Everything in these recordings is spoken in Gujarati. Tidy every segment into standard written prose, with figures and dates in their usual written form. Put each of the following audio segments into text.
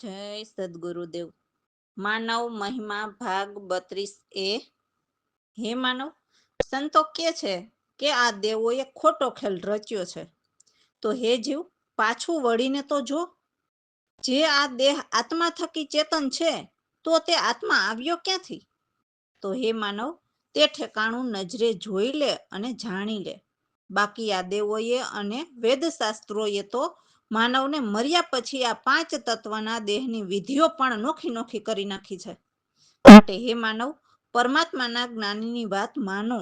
જય સદગુરુદેવ. માનવ મહિમા ભાગ 32 હે માનવ, સંતો કે છે કે આ દેવોએ ખોટો ખેલ રચ્યો છે, તો હે જીવ પાછું વળીને તો જો. જે આ દેહ આત્મા થકી ચેતન છે, તો તે આત્મા આવ્યો ક્યાંથી? તો હે માનવ, તે ઠેકાણું નજરે જોઈ લે અને જાણી લે. બાકી આ દેવોએ અને વેદશાસ્ત્રોએ તો માનવને મર્યા પછી આ 5 તત્વના દેહની વિધિઓ પણ નોખી નોખી કરી નાખી છે. માટે હે માનવ, પરમાત્માના જ્ઞાનની વાત માનો.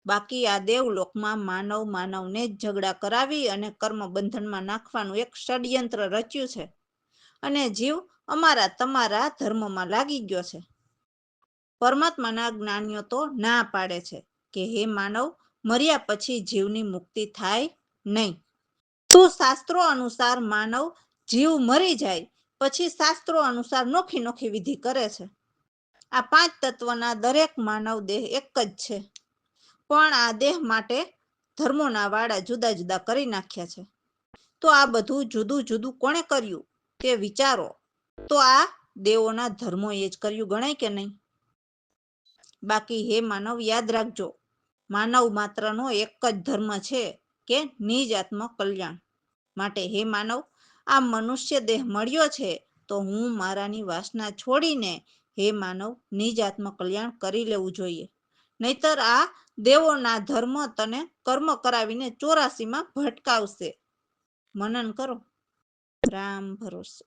બાકી આ દેવલોકમાં માનવને જ ઝઘડા કરાવી અને કર્મ બંધનમાં નાખવાનું એક ષડયંત્ર રચ્યું છે, અને જીવ અમારા તમારા ધર્મમાં લાગી ગયો છે. પરમાત્માના જ્ઞાનીઓ તો ના પાડે છે કે હે માનવ, મર્યા પછી જીવની મુક્તિ થાય નહીં. તો શાસ્ત્રો અનુસાર માનવ જીવ મરી જાય પછી શાસ્ત્રો અનુસાર નોખી નોખી વિધિ કરે છે. આ 5 તત્વના દરેક માનવ દેહ એક જ છે, પણ આ દેહ માટે ધર્મોના વાડા જુદા જુદા કરી નાખ્યા છે. તો આ બધું જુદું જુદું કોણે કર્યું તે વિચારો. તો આ દેવોના ધર્મોએ જ કર્યું ગણાય કે નહીં? બાકી હે માનવ, યાદ રાખજો, માનવ માત્રનો એક જ ધર્મ છે કે નિજ આત્મ કલ્યાણ. માટે હે માનવ, આ મનુષ્ય દેહ મળ્યો છે તો હું મારાની વાસના છોડીને હે માનવ નિજ આત્મ કલ્યાણ કરી લેવું જોઈએ. નહીતર આ દેવોના ધર્મ તને કર્મ કરાવીને 84માં ભટકાવશે. મનન કરો. રામ ભરોસે.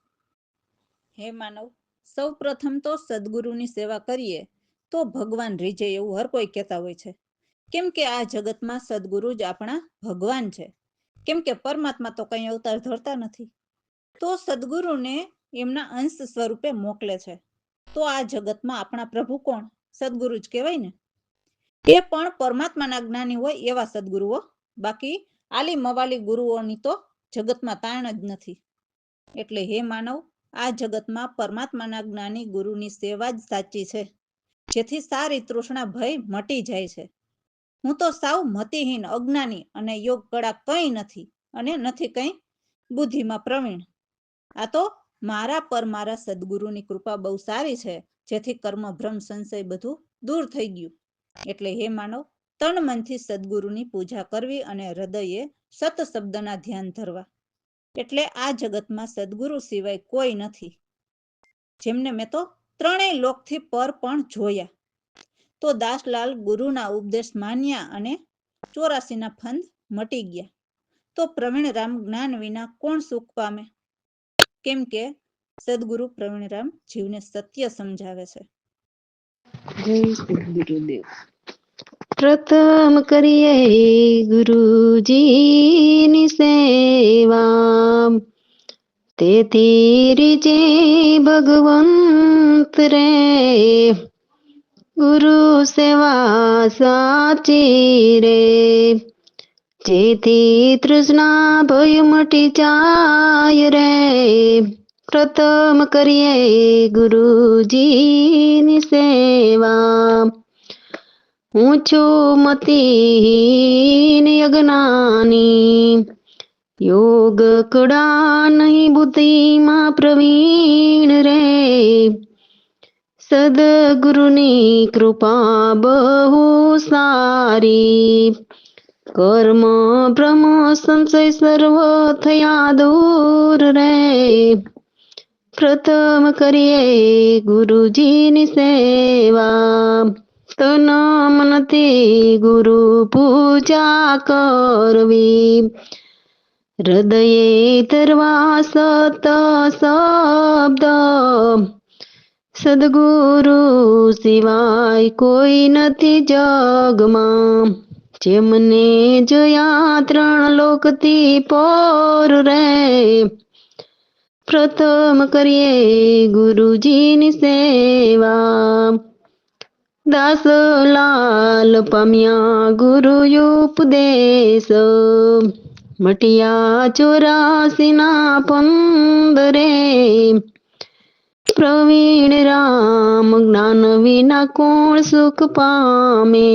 હે માનવ, સૌ પ્રથમ તો સદગુરુની સેવા કરીએ તો ભગવાન રીઝે એવું હર કોઈ કહેતા હોય છે. કેમ કે આ જગતમાં સદગુરુ જ આપણા ભગવાન છે. કેમ કે પરમાત્મા તો કઈ અવતાર ધરતા નથી, તો સદગુરુને એમના અંશ સ્વરૂપે મોકલે છે. તો આ જગતમાં આપણા પ્રભુ કોણ? સદગુરુ જ કહેવાય ને. એ પણ પરમાત્માના જ્ઞાની હોય એવા સદગુરુઓ. બાકી આલી મવાલી ગુરુઓની તો જગતમાં તાણ જ નથી. એટલે હે માનવ, આ જગતમાં પરમાત્માના જ્ઞાની ગુરુની સેવા જ સાચી છે, જેથી સારી તૃષ્ણા ભય મટી જાય છે. હું તો સાવ મતિહીન, અજ્ઞાની અને યોગ કળા કંઈ નથી, અને નથી કંઈ બુદ્ધિમાં પ્રવીણ. આ તો મારા પર મારા સદગુરુની કૃપા બહુ સારી છે, જેથી કર્મ ભ્રમ સંશય બધું દૂર થઈ ગયું. એટલે હે માનવ, તન મનથી સદગુરુની પૂજા કરવી અને હૃદયે સત શબ્દના ધ્યાન ધરવા. એટલે આ જગતમાં સદગુરુ સિવાય કોઈ નથી, જેમને મેં તો 3 લોકથી પર પણ જોયા. તો દાસલાલ ગુરુના ઉપદેશ માન્યા અને 84ના ફંદ મટી ગયા. તો પ્રવીણ રામ જ્ઞાન વિના કોણ સુખ પામે? કેમ કે સદગુરુ પ્રવીણ રામ જીવને સત્ય સમજાવે છે. જય સદગુરુદેવ. પ્રથમ કરીએ ગુરુજીની સેવા, તેથી રીજે ભગવંત રે. ગુરુ સેવા સાચી રે, જેથી તૃષ્ણા ભય મટી જાય રે. પ્રથમ કરીએ ગુરુજીની સેવા, હું છું મતિહીન અજ્ઞાની, યોગ કળા નહીં બુદ્ધિમાં પ્રવીણ રે. સદગુરુની કૃપા બહુ સારી, કર્મ ભ્રમ સંશય સર્વ થયા દૂર રે. પ્રથમ કરીએ ગુરુજીની સેવા, તન મનથી ગુરુ પૂજા કરવી, હૃદયે ધરવા સત શબ્દ. સદગુરુ સિવાય કોઈ નથી જગમાં, જેમને જોયા 3 લોકથી પર રે. પ્રથમ કરીએ ગુરુજીની સેવા, દાસલાલ પામ્યા ગુરુ ઉપદેશ, મટિયા 84ના ફંદ રે. પ્રવીણ રામ જ્ઞાન વિના કોણ સુખ પામે,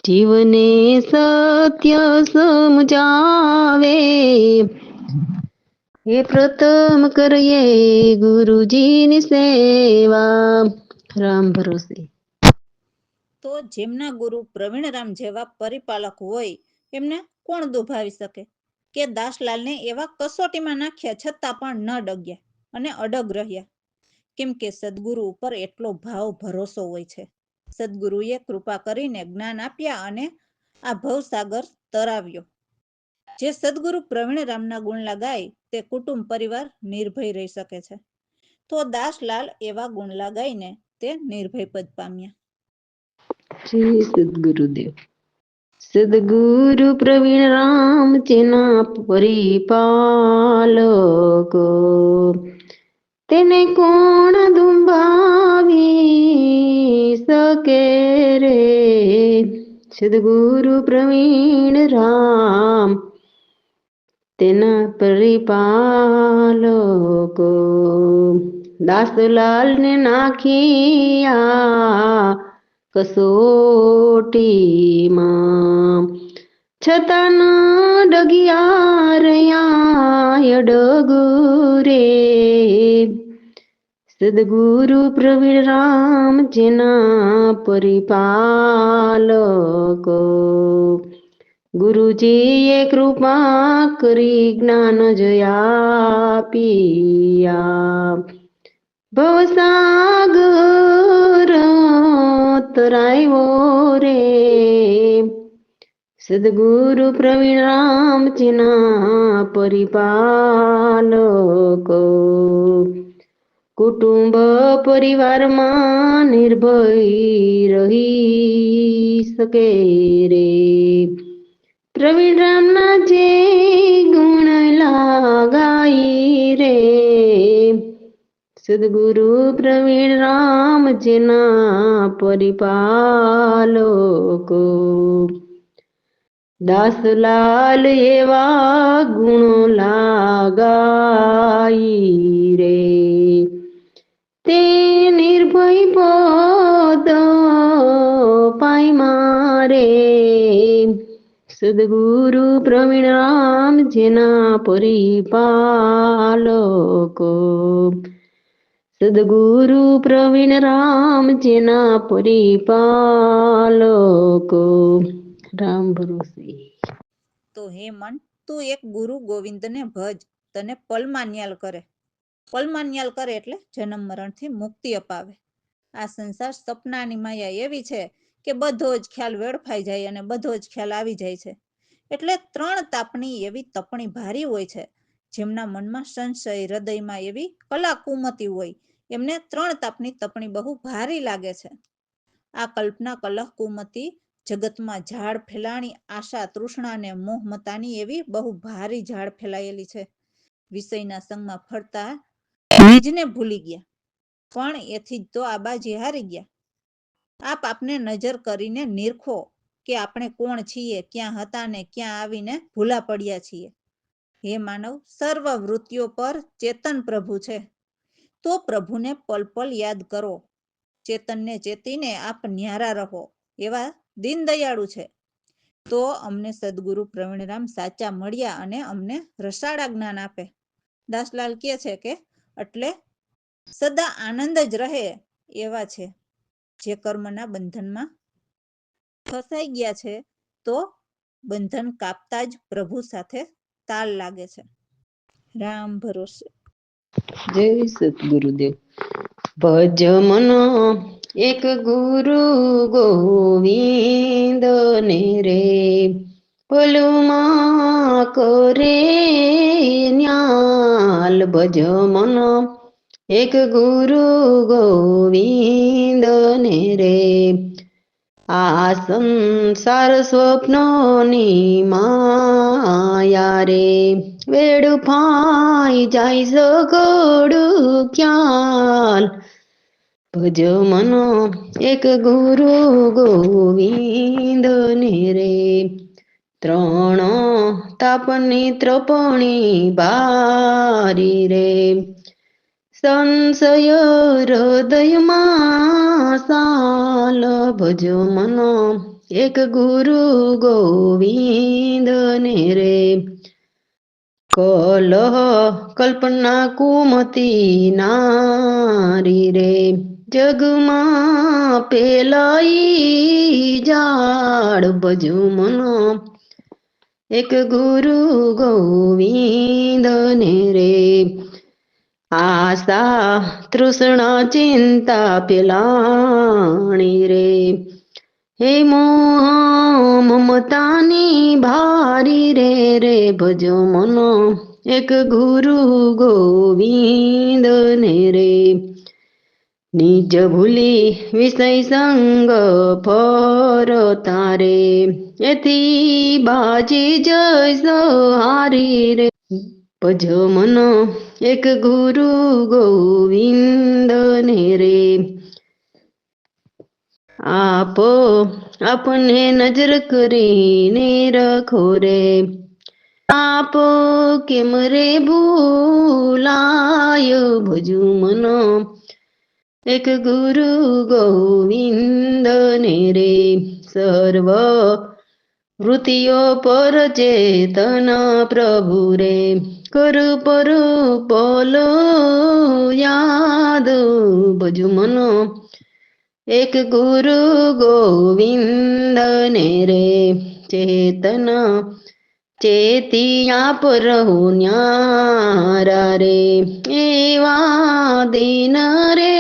જીવને સત્ય સમજાવે. એ પ્રથમ કરીએ ગુરુજીની સેવા. રામ ભરોસે. તો જેમના ગુરુ પ્રવીણરામ જેવા પરિપાલક હોય એમને કોણ દુભાવી શકે? કે દાસલાલને એવા કસોટીમાં નાખ્યા છતાં પણ ન ડગ્યા અને અડગ રહ્યા. કેમ કે સદગુરુ ઉપર એટલો ભાવ ભરોસો હોય છે. સદગુરુએ કૃપા કરીને જ્ઞાન આપ્યા અને આ ભવસાગર તરાવ્યો. જે સદગુરુ પ્રવીણરામના ગુણલા ગાય તે કુટુંબ પરિવાર નિર્ભય રહી શકે છે. તો દાસલાલ એવા ગુણલા ગાઈને તે નિર્ભય પદ પામ્યા. શ્રી સદગુરુદેવ. સદગુરુ પ્રવીણ રામ તેના પરિપાલકો, તેને કોણ દુંબાવી શકે રે? સદગુરુ પ્રવીણ રામ તેના પરિપાલકો, દાસલાલને નાખિયા કસોટીમાં, છતાં ન ડગ્યા રહ્યા અડગ રે. સદગુરુ પ્રવીણ રામ જેના પરિપાલકો, ગુરુજીએ કૃપા કરી જ્ઞાન જયા ભવસાગર તરાયો રે. સદગુરુ પ્રવીણ રામ જેના પરિપાલકો, કુટુંબ પરિવારમાં નિર્ભય રહી શકે રે. પ્રવીણ રામના જે ગુણ લાગાઈ રે, સદગુરુ પ્રવીણ રામ જેના પરિપાલકો, દાસલાલ એવા ગુણો લાગાઈ રે. તે નિર્ભય પદ પાયમા રે. સદગુરુ પ્રવીણ રામ જેના પરિપાલકો, સદગુરુ પ્રવીણ રામ જેના પરિપાલકો. રામ ભરોસે. તો હે મન, તું એક ગુરુ ગોવિંદને ભજ, તને પલમાં ન્યાલ કરે. પલમાં ન્યાલ કરે એટલે જન્મ મરણથી મુક્તિ અપાવે. આ સંસાર સપનાની માયા એવી છે કે બધો જ ખ્યાલ વેડફાઈ જાય અને બધો જ ખ્યાલ આવી જાય છે. એટલે 3 તાપણી એવી તપણી ભારી હોય છે. જેમના મનમાં સંશય, હૃદયમાં એવી કલા કુમતી હોય એમને 3 તાપની તપણી બહુ ભારી લાગે છે. આ કલ્પના કલહ કુમતી જગતમાં ઝાડ ફેલાણી આશા તૃષ્ણા અને મોહ મતાની એવી બહુ ભારી ઝાડ ફેલાયેલી છે. વિષયના સંગમાં ફરતા બીજને ભૂલી ગયા, પણ એથી જ તો આબાજી હારી ગયા. આપ આપને નજર કરીને નિરખો કે આપણે કોણ છીએ, ક્યાં હતા ને ક્યાં આવીને ભૂલા પડ્યા છીએ. હે માનવ, સર્વ વૃત્તિઓ પર ચેતન પ્રભુ છે. તો પ્રભુને પલ પલ યાદ કરો. ચેતનને ચેતીને આપ ન્યારા રહો એવા દીન દયાળુ છે. તો અમને સદગુરુ પ્રવીણરામ સાચા મળ્યા અને અમને રસાળા જ્ઞાન આપે. દાસલાલ કહે છે કે એટલે સદા આનંદ જ રહે એવા છે. જે કર્મના બંધનમાં ફસાઈ ગયા છે તો બંધન કાપતા જ પ્રભુ સાથે તાલ લાગે છે. રામ ભરોસે. જય સદગુરુદેવ. ભજ મન એક ગુરુ ગોવિંદ ને રે, પલુમાં કરે ન્યાલ. ભજ મન એક ગુરુ ગોવિંદ ને રે, આ સંસાર સ્વપ્નોની માયા રે. વેડફાઈ જાય સગડું ખ્યાલ. ભજ મન એક ગુરુ ગોવિંદ ને રે, 3 તાપની ત્રપણી ભારી રે. સંશય હૃદયમાં સાલ. ભજ મન એક ગુરુ ગોવિંદ ને રે, કલહ કલ્પના કુમતી નારી રે જગમાં પેલાઈ જાડ ભજુ મનો એક ગુરુ ગોવિંદ ને રે આશા તૃષ્ણા ચિંતા પેલાણી રે હે મોહ મમતાની ભારી રે રે ભજો મનો એક ગુરુ ગોવિંદ ને રે નિજ ભૂલી વિષય સંગ પર તારે એથી બાજી જય સહારી રે ભજો મનો એક ગુરુ ગોવિંદ ને રે આપો આપને નજર કરીને રખો રે આપો કેમ રે ભૂલાય ભજુ મનો એક ગુરુ ગોવિંદ ને રે સર્વ વૃત્તિઓ પર ચેતન પ્રભુ રે કર પર બોલો યાદ ભજુ મનો એક ગુરુ ગોવિંદ ને રે ચેતન ચેતિયા પર ન્યારા રે એવા દીન રે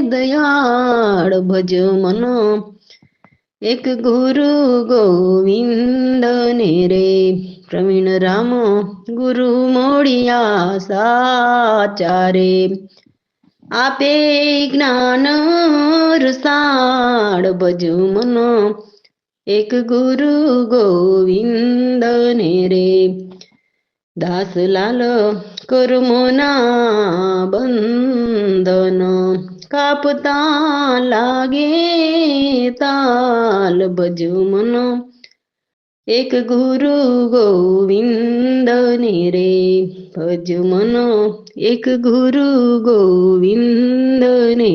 દયાળ ભજ મનો એક ગુરુ ગોવિંદ ને રે પ્રવીણ રામ ગુરુ મોડિયા સાચા રે આપે જ્ઞાન રસાળ ભજુ મનો એક ગુરુ ગોવિંદ ને રે દાસલાલ કર્મોના બંધન કાપતા લાગે તાલ ભજુ મનો એક ગુરુ ગોવિંદ ને રે ભજ મનો એક ગુરુ ગોવિંદ ને